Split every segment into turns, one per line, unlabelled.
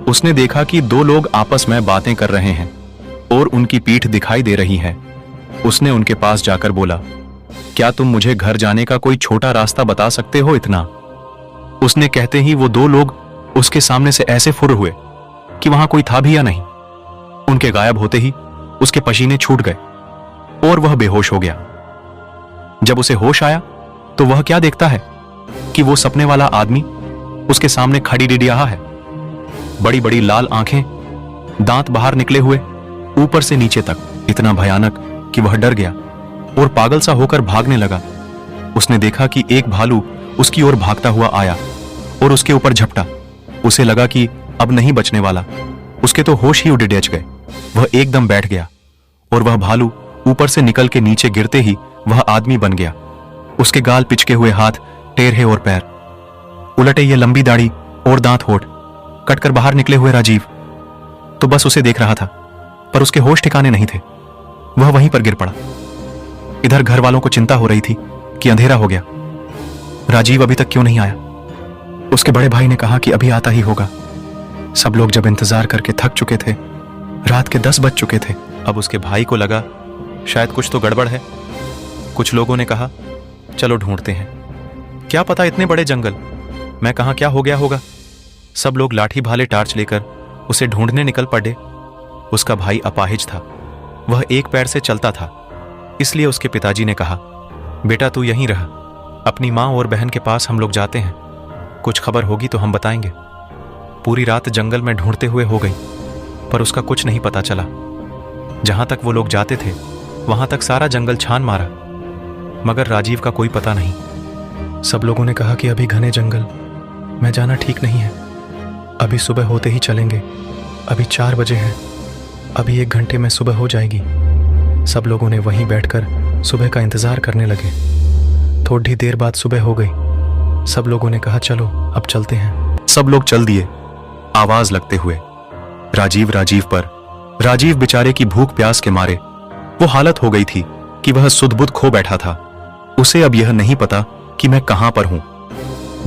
उसने देखा कि दो लोग आपस में बातें कर रहे हैं और उनकी पीठ दिखाई दे रही है। उसने उनके पास जाकर बोला, क्या तुम मुझे घर जाने का कोई छोटा रास्ता बता सकते हो इतना? उसने कहते ही वो दो लोग उसके सामने से ऐसे फुर हुए कि वहां कोई था भी या नहीं। उनके गायब होते ही उसके पसीने छूट गए और वह बेहोश हो गया। जब उसे होश आया तो वह क्या देखता है कि वो सपने वाला आदमी उसके सामने खड़ी डिडियाहा है। बड़ी बड़ी लाल आंखें, दांत बाहर निकले हुए ऊपर से नीचे तक, इतना भयानक कि वह डर गया और पागल सा होकर भागने लगा। उसने देखा कि एक भालू उसकी ओर भागता हुआ आया और उसके ऊपर झपटा। उसे लगा कि अब नहीं बचने वाला। उसके तो होश ही उड़ गए। वह एकदम बैठ गया और वह भालू ऊपर से निकल के नीचे गिरते ही वह आदमी बन गया। उसके गाल पिचके हुए हाथ, टेढ़े और पैर, उलटे ये लंबी दाढ़ी और दांत होठ, कटकर बाहर निकले हुए राजीव तो बस उसे देख रहा था, पर उसके होश ठिकाने नहीं थे। वह वहीं पर गिर पड़ा। इधर घर वालों को चिंता हो रही थी कि अंधेरा हो गया, राजीव अभी तक क्यों नहीं आया। उसके बड़े भाई ने कहा कि अभी आता ही होगा। सब लोग जब इंतजार करके थक चुके थे, रात के 10 बज चुके थे। अब उसके भाई को लगा शायद कुछ तो गड़बड़ है। कुछ लोगों ने कहा, चलो ढूंढते हैं, क्या पता इतने बड़े जंगल में कहां क्या हो गया होगा। सब लोग लाठी भाले टार्च लेकर उसे ढूंढने निकल पड़े। उसका भाई अपाहिज था, वह एक पैर से चलता था, इसलिए उसके पिताजी ने कहा, बेटा तू यहीं रह, अपनी माँ और बहन के पास हम लोग जाते हैं, कुछ खबर होगी तो हम बताएंगे। पूरी रात जंगल में ढूंढते हुए हो गई, पर उसका कुछ नहीं पता चला। जहां तक वो लोग जाते थे वहां तक सारा जंगल छान मारा, मगर राजीव का कोई पता नहीं। सब लोगों ने कहा कि अभी घने जंगल में जाना ठीक नहीं है, अभी सुबह होते ही चलेंगे। अभी 4 बजे हैं, अभी 1 घंटे में सुबह हो जाएगी। सब लोगों ने वहीं बैठकर सुबह का इंतजार करने लगे। थोड़ी देर बाद सुबह हो गई। सब लोगों ने कहा, चलो अब चलते हैं। सब लोग चल दिए, आवाज लगते हुए, राजीव राजीव पर। राजीव बेचारे की भूख प्यास के मारे वो हालत हो गई थी कि वह सुध-बुध खो बैठा था। उसे अब यह नहीं पता कि मैं कहां पर हूं।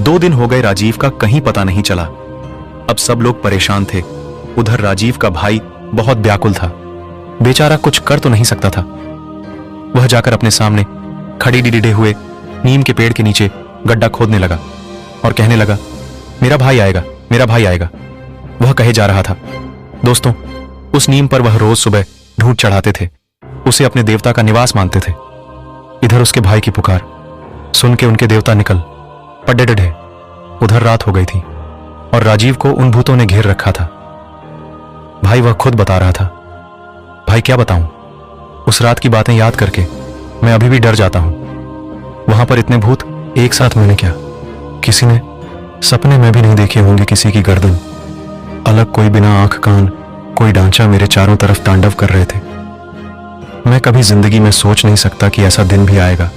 2 दिन हो गए राजीव का कहीं पता नहीं चला। अब सब लोग परेशान थे। उधर राजीव का भाई बहुत व्याकुल था, बेचारा कुछ कर तो नहीं सकता था। वह जाकर अपने सामने खड़ी डिडे हुए नीम के पेड़ के नीचे गड्ढा खोदने लगा और कहने लगा, मेरा भाई आएगा, मेरा भाई आएगा। वह कहे जा रहा था। दोस्तों, उस नीम पर वह रोज सुबह ढूंढ चढ़ाते थे, उसे अपने देवता का निवास मानते थे। इधर उसके भाई की पुकार सुन के उनके देवता निकल पड़े डढ़े। उधर रात हो गई थी और राजीव को उन भूतों ने घेर रखा था। भाई वह खुद बता रहा था। भाई क्या बताऊं, उस रात की बातें याद करके मैं अभी भी डर जाता हूं। वहां पर इतने भूत एक साथ मैंने क्या, किसी ने सपने में भी नहीं देखे होंगे किसी की गर्दन। अलग कोई बिना आंख कान, कोई ढांचा मेरे चारों तरफ तांडव कर रहे थे। मैं कभी जिंदगी में सोच नहीं सकता कि ऐसा दिन भी आएगा।